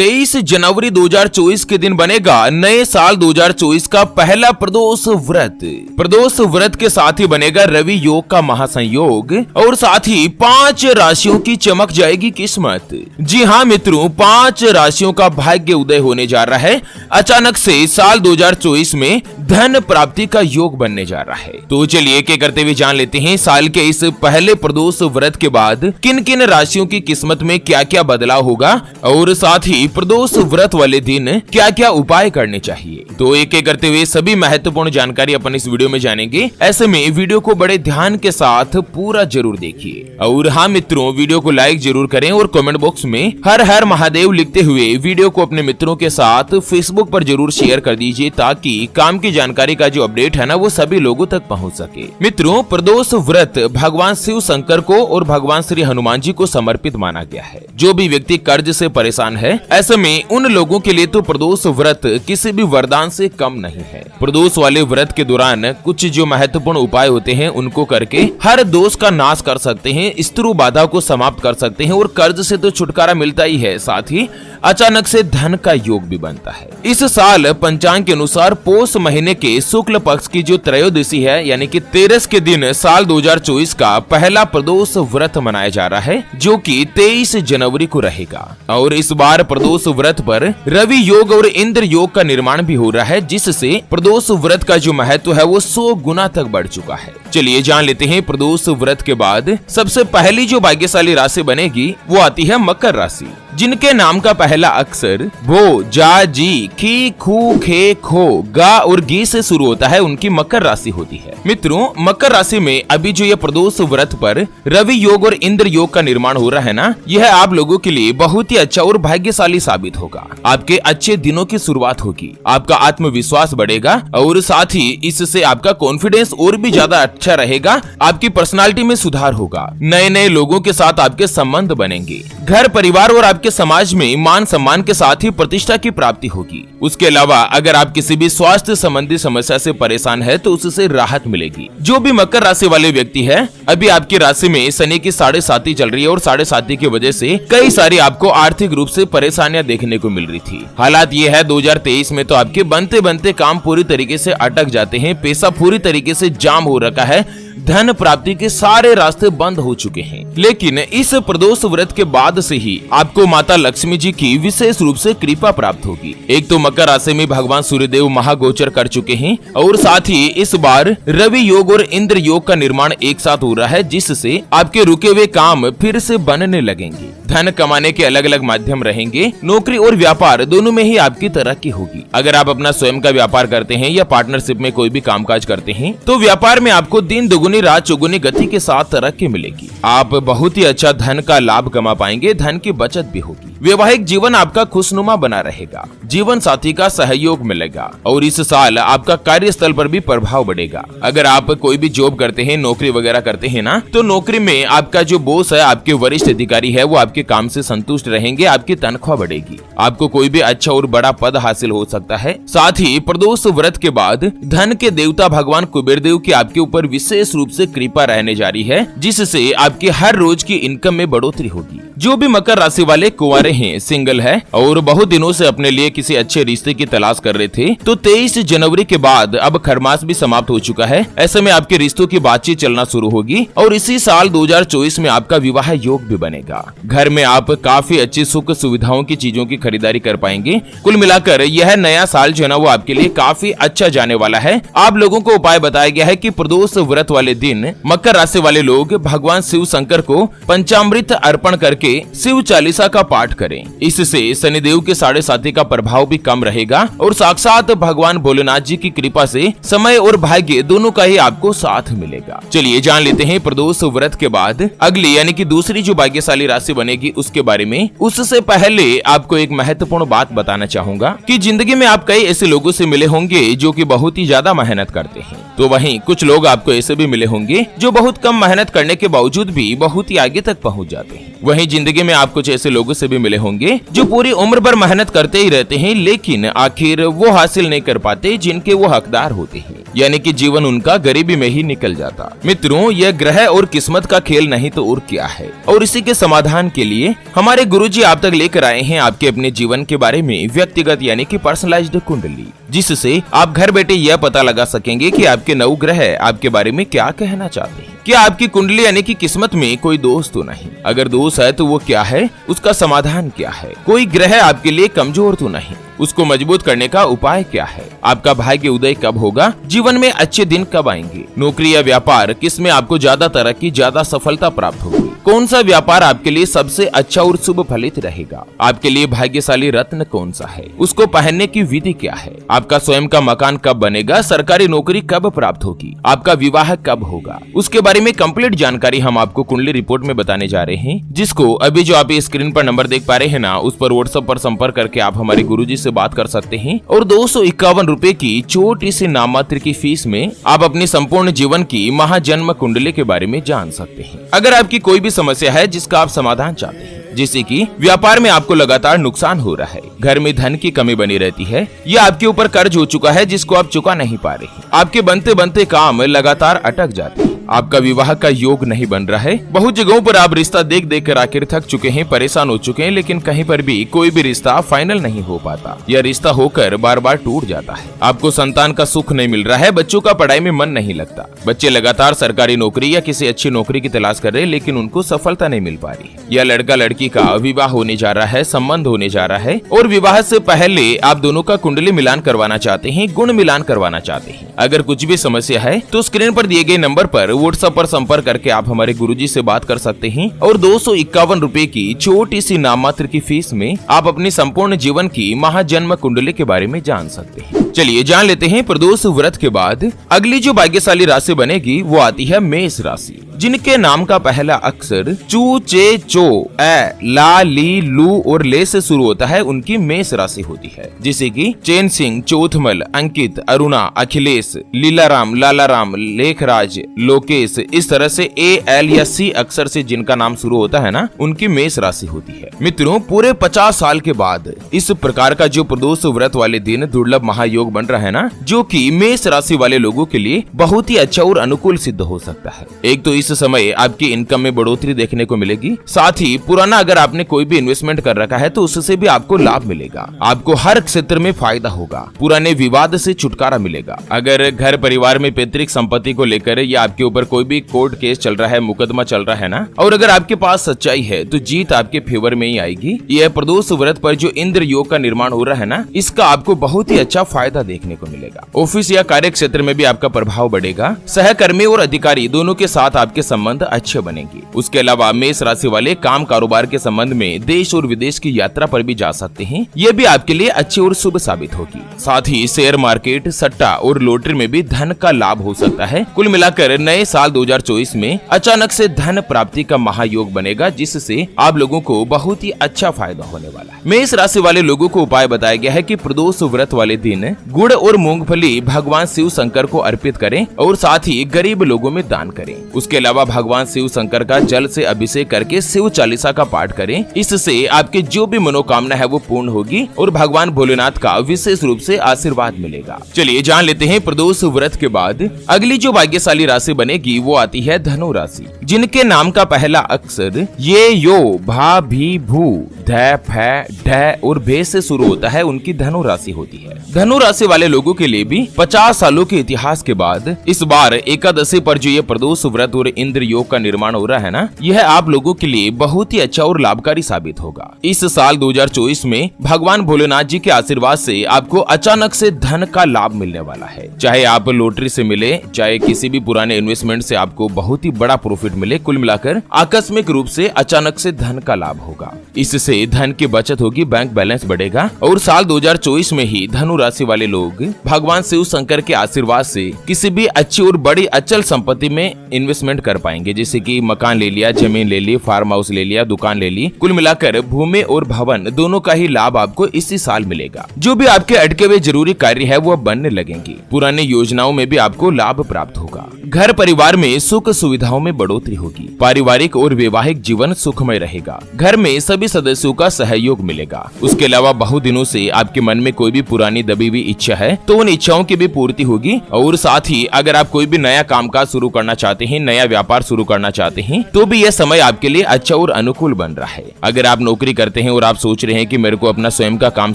23 जनवरी 2024 के दिन बनेगा नए साल 2024 का पहला प्रदोष व्रत। प्रदोष व्रत के साथ ही बनेगा रवि योग का महासंयोग और साथ ही 5 राशियों की चमक जाएगी किस्मत। जी हाँ मित्रों, 5 राशियों का भाग्य उदय होने जा रहा है। अचानक से साल 2024 में धन प्राप्ति का योग बनने जा रहा है। तो चलिए एक एक करते हुए जान लेते हैं साल के इस पहले प्रदोष व्रत के बाद किन किन राशियों की किस्मत में क्या क्या बदलाव होगा और साथ ही प्रदोष व्रत वाले दिन क्या क्या उपाय करने चाहिए। तो एक एक करते हुए सभी महत्वपूर्ण जानकारी अपन इस वीडियो में जानेंगे। ऐसे में वीडियो को बड़े ध्यान के साथ पूरा जरूर देखिए। और हाँ मित्रों, वीडियो को लाइक जरूर करें और कमेंट बॉक्स में हर हर महादेव लिखते हुए वीडियो को अपने मित्रों के साथ फेसबुक पर जरूर शेयर कर दीजिए ताकि काम की जानकारी का जो अपडेट है ना वो सभी लोगों तक पहुंच सके। मित्रों, प्रदोष व्रत भगवान शिव शंकर को और भगवान श्री हनुमान जी को समर्पित माना गया है। जो भी व्यक्ति कर्ज से परेशान है, ऐसे में उन लोगों के लिए तो प्रदोष व्रत किसी भी वरदान से कम नहीं है। प्रदोष वाले व्रत के दौरान कुछ जो महत्वपूर्ण उपाय होते हैं उनको करके हर दोष का नाश कर सकते हैं, स्त्रु बाधा को समाप्त कर सकते हैं और कर्ज से तो छुटकारा मिलता ही है, साथ ही अचानक से धन का योग भी बनता है। इस साल पंचांग के अनुसार पोष महीने के शुक्ल पक्ष की जो त्रयोदशी है यानी कि 13 के दिन साल 2024 का पहला प्रदोष व्रत मनाया जा रहा है, जो कि 23 जनवरी को रहेगा। और इस बार प्रदोष व्रत पर रवि योग और इंद्र योग का निर्माण भी हो रहा है, जिससे प्रदोष व्रत का जो महत्व है वो 100 गुना तक बढ़ चुका है। चलिए जान लेते हैं प्रदोष व्रत के बाद सबसे पहली जो भाग्यशाली राशि बनेगी वो आती है मकर राशि, जिनके नाम का पहला अक्षर भो, जा, जी, खी, खू, खे, खो, गा और गी से शुरू होता है, उनकी मकर राशि होती है। मित्रों, मकर राशि में अभी जो ये प्रदोष व्रत पर रवि योग और इंद्र योग का निर्माण हो रहा है ना, यह आप लोगों के लिए बहुत ही अच्छा और भाग्यशाली साबित होगा। आपके अच्छे दिनों की शुरुआत होगी, आपका आत्मविश्वास बढ़ेगा और साथ ही इससे आपका कॉन्फिडेंस और भी ज्यादा अच्छा रहेगा। आपकी पर्सनालिटी में सुधार होगा, नए नए लोगों के साथ आपके संबंध बनेंगे, घर परिवार और आपके समाज में मान सम्मान के साथ ही प्रतिष्ठा की प्राप्ति होगी। उसके अलावा अगर आप किसी भी स्वास्थ्य संबंधी समस्या से परेशान है तो उससे राहत मिलेगी। जो भी मकर राशि वाले व्यक्ति है, अभी आपकी राशि में शनि की 7.5 चल रही है और 7.5 की वजह से कई सारी आपको आर्थिक रूप से परेशानियां देखने को मिल रही थी। हालात ये है 2023 में तो आपके बनते बनते काम पूरी तरीके से अटक जाते हैं, पैसा पूरी तरीके से जाम हो रखा है, धन प्राप्ति के सारे रास्ते बंद हो चुके हैं। लेकिन इस प्रदोष व्रत के बाद से ही आपको माता लक्ष्मी जी की विशेष रूप से कृपा प्राप्त होगी। एक तो मकर राशि में भगवान सूर्यदेव महागोचर कर चुके हैं और साथ ही इस बार रवि योग और इंद्र योग का निर्माण एक साथ हो रहा है, जिससे आपके रुके हुए काम फिर से बनने लगेंगे। धन कमाने के अलग अलग माध्यम रहेंगे। नौकरी और व्यापार दोनों में ही आपकी तरक्की होगी। अगर आप अपना स्वयं का व्यापार करते हैं या पार्टनरशिप में कोई भी कामकाज करते हैं तो व्यापार में आपको दिन दुगुनी रात चौगुनी गति के साथ तरक्की मिलेगी। आप बहुत ही अच्छा धन का लाभ कमा पाएंगे, धन की बचत भी होगी। वैवाहिक जीवन आपका खुशनुमा बना रहेगा, जीवन साथी का सहयोग मिलेगा और इस साल आपका कार्यस्थल पर भी प्रभाव बढ़ेगा। अगर आप कोई भी जॉब करते हैं, नौकरी वगैरह करते हैं ना, तो नौकरी में आपका जो बॉस है, आपके वरिष्ठ अधिकारी है, वो आपके काम से संतुष्ट रहेंगे, आपकी तनख्वाह बढ़ेगी, आपको कोई भी अच्छा और बड़ा पद हासिल हो सकता है। साथ ही प्रदोष व्रत के बाद धन के देवता भगवान कुबेर देव की आपके ऊपर विशेष रूप से कृपा रहने जा रही है, जिससे आपकी हर रोज की इनकम में बढ़ोतरी होगी। जो भी मकर राशि वाले कुंवारे हैं, सिंगल है और बहुत दिनों से अपने लिए किसी अच्छे रिश्ते की तलाश कर रहे थे, तो 23 जनवरी के बाद अब खरमास भी समाप्त हो चुका है। ऐसे में आपके रिश्तों की बातचीत चलना शुरू होगी और इसी साल 2024 में आपका विवाह योग भी बनेगा। घर में आप काफी अच्छी सुख सुविधाओं की चीजों की खरीदारी कर पाएंगे। कुल मिलाकर यह नया साल जो है ना वो आपके लिए काफी अच्छा जाने वाला है। आप लोगों को उपाय बताया गया है कि प्रदोष व्रत वाले दिन मकर राशि वाले लोग भगवान शिव शंकर को पंचामृत अर्पण करके शिव चालीसा का पाठ करें। इससे शनिदेव के 7.5 का प्रभाव भी कम रहेगा और साक्षात भगवान भोलेनाथ जी की कृपा से समय और भाग्य दोनों का ही आपको साथ मिलेगा। चलिए जान लेते हैं प्रदोष व्रत के बाद अगली यानी कि दूसरी जो भाग्यशाली राशि बनेगी उसके बारे में। उससे पहले आपको एक महत्वपूर्ण बात बताना चाहूंगा कि जिंदगी में आप कई ऐसे लोगों से मिले होंगे जो कि बहुत ही ज्यादा मेहनत करते हैं, तो वहीं कुछ लोग आपको ऐसे भी मिले होंगे जो बहुत कम मेहनत करने के बावजूद भी बहुत ही आगे तक पहुंच जाते हैं। वहीं जिंदगी में आप कुछ ऐसे लोगों से भी मिले होंगे जो पूरी उम्र भर मेहनत करते ही रहते हैं, लेकिन आखिर वो हासिल नहीं कर पाते जिनके वो हकदार होते हैं, यानी कि जीवन उनका गरीबी में ही निकल जाता। मित्रों, यह ग्रह और किस्मत का खेल नहीं तो और क्या है, और इसी के समाधान के लिए हमारे गुरुजी आप तक लेकर आए हैं आपके अपने जीवन के बारे में व्यक्तिगत यानी कि पर्सनलाइज्ड कुंडली, जिससे आप घर बैठे यह पता लगा सकेंगे कि आपके नौ ग्रह आपके बारे में क्या कहना चाहते हैं। क्या आपकी कुंडली यानी कि किस्मत में कोई दोष तो नहीं? अगर दोष है तो वो क्या है, उसका समाधान क्या है? कोई ग्रह आपके लिए कमजोर तो नहीं, उसको मजबूत करने का उपाय क्या है? आपका भाग्य उदय कब होगा? जीवन में अच्छे दिन कब आएंगे? नौकरी या व्यापार, किसमें आपको ज्यादा तरक्की, ज्यादा सफलता प्राप्त होगी? कौन सा व्यापार आपके लिए सबसे अच्छा और शुभ फलित रहेगा? आपके लिए भाग्यशाली रत्न कौन सा है? उसको पहनने की विधि क्या है? आपका स्वयं का मकान कब बनेगा? सरकारी नौकरी कब प्राप्त होगी? आपका विवाह कब होगा? उसके बारे में कंप्लीट जानकारी हम आपको कुंडली रिपोर्ट में बताने जा रहे हैं, जिसको अभी जो आप स्क्रीन पर नंबर देख पा रहे हैं ना, उस पर व्हाट्सएप पर संपर्क करके आप हमारे गुरुजी से बात कर सकते हैं और 251 रुपए की छोटी सी नाममात्र की फीस में आप अपनी संपूर्ण जीवन की महाजन्म कुंडली के बारे में जान सकते हैं। अगर आपकी कोई भी समस्या है जिसका आप समाधान चाहते हैं, जैसे कि व्यापार में आपको लगातार नुकसान हो रहा है, घर में धन की कमी बनी रहती है, या आपके ऊपर कर्ज हो चुका है जिसको आप चुका नहीं पा रहे हैं, आपके बनते बनते काम लगातार अटक जाते हैं, आपका विवाह का योग नहीं बन रहा है, बहुत जगहों पर आप रिश्ता देख देख कर आखिर थक चुके हैं, परेशान हो चुके हैं, लेकिन कहीं पर भी कोई भी रिश्ता फाइनल नहीं हो पाता, या रिश्ता होकर बार बार टूट जाता है, आपको संतान का सुख नहीं मिल रहा है, बच्चों का पढ़ाई में मन नहीं लगता, बच्चे लगातार सरकारी नौकरी या किसी अच्छी नौकरी की तलाश कर रहे हैं लेकिन उनको सफलता नहीं मिल पा रही, या लड़का लड़की का विवाह होने जा रहा है, संबंध होने जा रहा है, और विवाह से पहले आप दोनों का कुंडली मिलान करवाना चाहते हैं, गुण मिलान करवाना चाहते हैं। अगर कुछ भी समस्या है तो स्क्रीन पर दिए गए नंबर पर व्हाट्सएप पर संपर्क करके आप हमारे गुरुजी से बात कर सकते हैं और 251 रुपए की छोटी सी नाममात्र की फीस में आप अपनी संपूर्ण जीवन की महाजन्म कुंडली के बारे में जान सकते हैं। चलिए जान लेते हैं प्रदोष व्रत के बाद अगली जो भाग्यशाली राशि बनेगी वो आती है मेष राशि, जिनके नाम का पहला अक्षर चू, चे, चो, ए, ला, ली, लू और ले से शुरू होता है, उनकी मेष राशि होती है, जैसे कि चैन सिंह, चौथमल, अंकित, अरुणा, अखिलेश, लीलाराम, लालाराम, लेखराज, लोकेश, इस तरह से ए, एल या सी अक्षर से जिनका नाम शुरू होता है ना, उनकी मेष राशि होती है। मित्रों, पूरे 50 साल के बाद इस प्रकार का जो प्रदोष व्रत वाले दिन दुर्लभ महायोग बन रहा है ना, जो कि मेष राशि वाले लोगों के लिए बहुत ही अच्छा और अनुकूल सिद्ध हो सकता है। एक तो इस समय आपकी इनकम में बढ़ोतरी देखने को मिलेगी, साथ ही पुराना अगर आपने कोई भी इन्वेस्टमेंट कर रखा है तो उससे भी आपको लाभ मिलेगा, आपको हर क्षेत्र में फायदा होगा, पुराने विवाद से छुटकारा मिलेगा। अगर घर परिवार में पैतृक संपत्ति को लेकर या आपके ऊपर कोई भी कोर्ट केस चल रहा है, मुकदमा चल रहा है ना, और अगर आपके पास सच्चाई है तो जीत आपके फेवर में ही आएगी। यह प्रदोष व्रत पर जो इंद्र योग का निर्माण हो रहा है ना, इसका आपको बहुत ही अच्छा फायदा देखने को मिलेगा। ऑफिस या कार्य क्षेत्र में भी आपका प्रभाव बढ़ेगा, सहकर्मी और अधिकारी दोनों के साथ आपके संबंध अच्छे बनेंगे। उसके अलावा मेष राशि वाले काम कारोबार के संबंध में देश और विदेश की यात्रा पर भी जा सकते हैं, ये भी आपके लिए अच्छी और शुभ साबित होगी। साथ ही शेयर मार्केट, सट्टा और लॉटरी में भी धन का लाभ हो सकता है। कुल मिलाकर नए साल 2024 में अचानक से धन प्राप्ति का महायोग बनेगा, जिससे आप लोगों को बहुत ही अच्छा फायदा होने वाला है। मेष राशि वाले लोगों को उपाय बताया गया है कि प्रदोष व्रत वाले दिन गुड़ और मूंगफली भगवान शिव शंकर को अर्पित करें और साथ ही गरीब लोगों में दान करें। उसके अलावा भगवान शिव शंकर का जल से अभिषेक करके शिव चालीसा का पाठ करें, इससे आपकी जो भी मनोकामना है वो पूर्ण होगी और भगवान भोलेनाथ का विशेष रूप से आशीर्वाद मिलेगा। चलिए जान लेते हैं प्रदोष व्रत के बाद अगली जो भाग्यशाली राशि बनेगी वो आती है धनु राशि, जिनके नाम का पहला अक्षर ये, यो, भा, भी, भू, ध, फ, ढ और भे से शुरू होता है, उनकी धनु राशि होती है। धनु राशि वाले लोगों के लिए भी 50 सालों के इतिहास के बाद इस बार एकादशी पर जो ये प्रदोष व्रत और इंद्र योग का निर्माण हो रहा है ना, यह आप लोगों के लिए बहुत ही अच्छा और लाभकारी साबित होगा। इस साल 2024 में भगवान भोलेनाथ जी के आशीर्वाद से आपको अचानक से धन का लाभ मिलने वाला है। चाहे आप लॉटरी से मिले, चाहे किसी भी पुराने इन्वेस्टमेंट से आपको बहुत ही बड़ा प्रॉफिट मिले, कुल मिलाकर आकस्मिक रूप से अचानक से धन का लाभ होगा। इससे धन की बचत होगी, बैंक बैलेंस बढ़ेगा और साल 2024 में ही धनु राशि वाले लोग भगवान शिव शंकर के आशीर्वाद से किसी भी अच्छी और बड़ी अचल संपत्ति में इन्वेस्टमेंट डेवलपमेंट कर पाएंगे, जैसे कि मकान ले लिया, जमीन ले ली, फार्म हाउस ले लिया, दुकान ले ली। कुल मिलाकर भूमि और भवन दोनों का ही लाभ आपको इसी साल मिलेगा। जो भी आपके अटके हुए जरूरी कार्य है वो अब बनने लगेंगे। पुरानी योजनाओं में भी आपको लाभ प्राप्त होगा। घर परिवार में सुख सुविधाओं में बढ़ोतरी होगी। पारिवारिक और वैवाहिक जीवन सुखमय रहेगा। घर में सभी सदस्यों का सहयोग मिलेगा। उसके अलावा बहुत दिनों से आपके मन में कोई भी पुरानी दबी हुई इच्छा है तो उन इच्छाओं की भी पूर्ति होगी। और साथ ही अगर आप कोई भी नया कामकाज शुरू करना चाहते हैं, नया व्यापार शुरू करना चाहते हैं, तो भी यह समय आपके लिए अच्छा और अनुकूल बन रहा है। अगर आप नौकरी करते हैं और आप सोच रहे हैं कि मेरे को अपना स्वयं का काम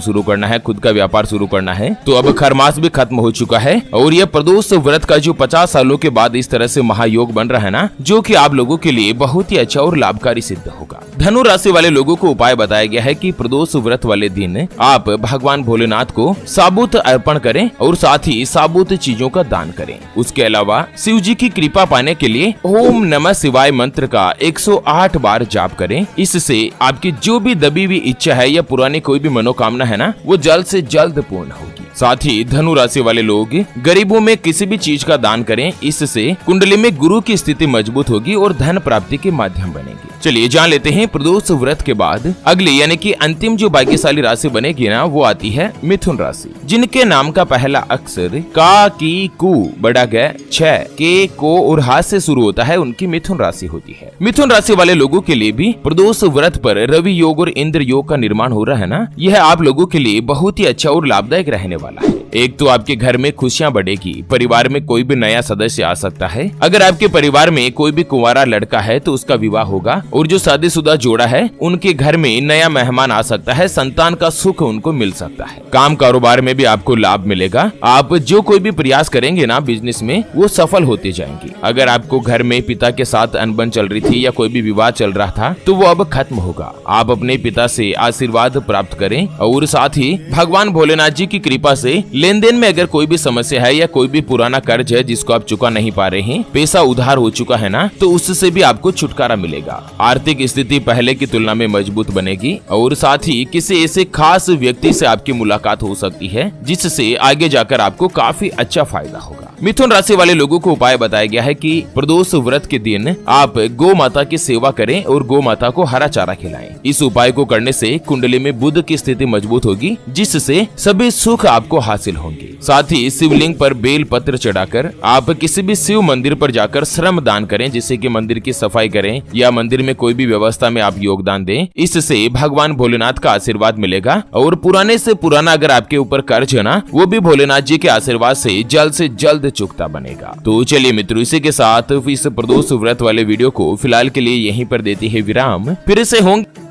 शुरू करना है, खुद का व्यापार शुरू करना है, तो अब खरमास भी खत्म हो चुका है और यह प्रदोष व्रत का जो 50 सालों के बाद इस तरह से महायोग बन रहा है ना, जो कि आप लोगों के लिए बहुत ही अच्छा और लाभकारी सिद्ध होगा। धनु राशि वाले लोगों को उपाय बताया गया है कि प्रदोष व्रत वाले दिन आप भगवान भोलेनाथ को साबुत अर्पण करें और साथ ही साबुत चीजों का दान करें। उसके अलावा शिव जी की कृपा पाने के लिए ओम नमः शिवाय मंत्र का 108 बार जाप करें। इससे आपकी जो भी दबी हुई इच्छा है या पुरानी कोई भी मनोकामना है ना, वो जल्द से जल्द पूर्ण होगी। साथ ही धनु राशि वाले लोग गरीबों में किसी भी चीज का दान करें। इससे कुंडली में गुरु की स्थिति मजबूत होगी और धन प्राप्ति के माध्यम बनेगी। चलिए जान लेते हैं प्रदोष व्रत के बाद अगली यानी कि अंतिम जो भाग्यशाली राशि बनेगी ना, वो आती है मिथुन राशि। जिनके नाम का पहला अक्षर का, की, कु, बड़ा ग, छ, के, को और हाथ से शुरू होता है, उनकी मिथुन राशि होती है। मिथुन राशि वाले लोगों के लिए भी प्रदोष व्रत पर रवि योग और इंद्र योग का निर्माण हो रहा है ना, यह आप लोगों के लिए बहुत ही अच्छा और लाभदायक रहने वाला है। एक तो आपके घर में खुशियां बढ़ेगी, परिवार में कोई भी नया सदस्य आ सकता है। अगर आपके परिवार में कोई भी कुंवारा लड़का है तो उसका विवाह होगा और जो शादीशुदा जोड़ा है उनके घर में नया मेहमान आ सकता है। संतान का सुख उनको मिल सकता है। काम कारोबार में भी आपको लाभ मिलेगा। आप जो कोई भी प्रयास करेंगे ना बिजनेस में, वो सफल होते जाएंगे। अगर आपको घर में पिता के साथ अनबन चल रही थी या कोई भी विवाद चल रहा था तो वो अब खत्म होगा। आप अपने पिता से आशीर्वाद प्राप्त करें और साथ ही भगवान भोलेनाथ जी की कृपा से लेन देन में अगर कोई भी समस्या है या कोई भी पुराना कर्ज है जिसको आप चुका नहीं पा रहे हैं, पैसा उधार हो चुका है ना, तो उससे भी आपको छुटकारा मिलेगा। आर्थिक स्थिति पहले की तुलना में मजबूत बनेगी और साथ ही किसी ऐसे खास व्यक्ति से आपकी मुलाकात हो सकती है जिससे आगे जाकर आपको काफी अच्छा फायदा होगा। मिथुन राशि वाले लोगों को उपाय बताया गया है कि प्रदोष व्रत के दिन आप गौ माता की सेवा करें और गौ माता को हरा चारा खिलाएं। इस उपाय को करने से कुंडली में बुध की स्थिति मजबूत होगी, जिससे सभी सुख आपको हासिल होंगे। साथ ही शिवलिंग पर बेल पत्र चढ़ाकर आप किसी भी शिव मंदिर पर जाकर श्रम दान करें, जिससे कि मंदिर की सफाई करें या मंदिर में कोई भी व्यवस्था में आप योगदान दें। इससे भगवान भोलेनाथ का आशीर्वाद मिलेगा और पुराने से पुराना अगर आपके ऊपर कर्ज है ना, वो भी भोलेनाथ जी के आशीर्वाद से जल्द चुकता बनेगा। तो चलिए मित्रों, इसी के साथ इस प्रदोष व्रत वाले वीडियो को फिलहाल के लिए यहीं पर देते हैं विराम। फिर से होंगे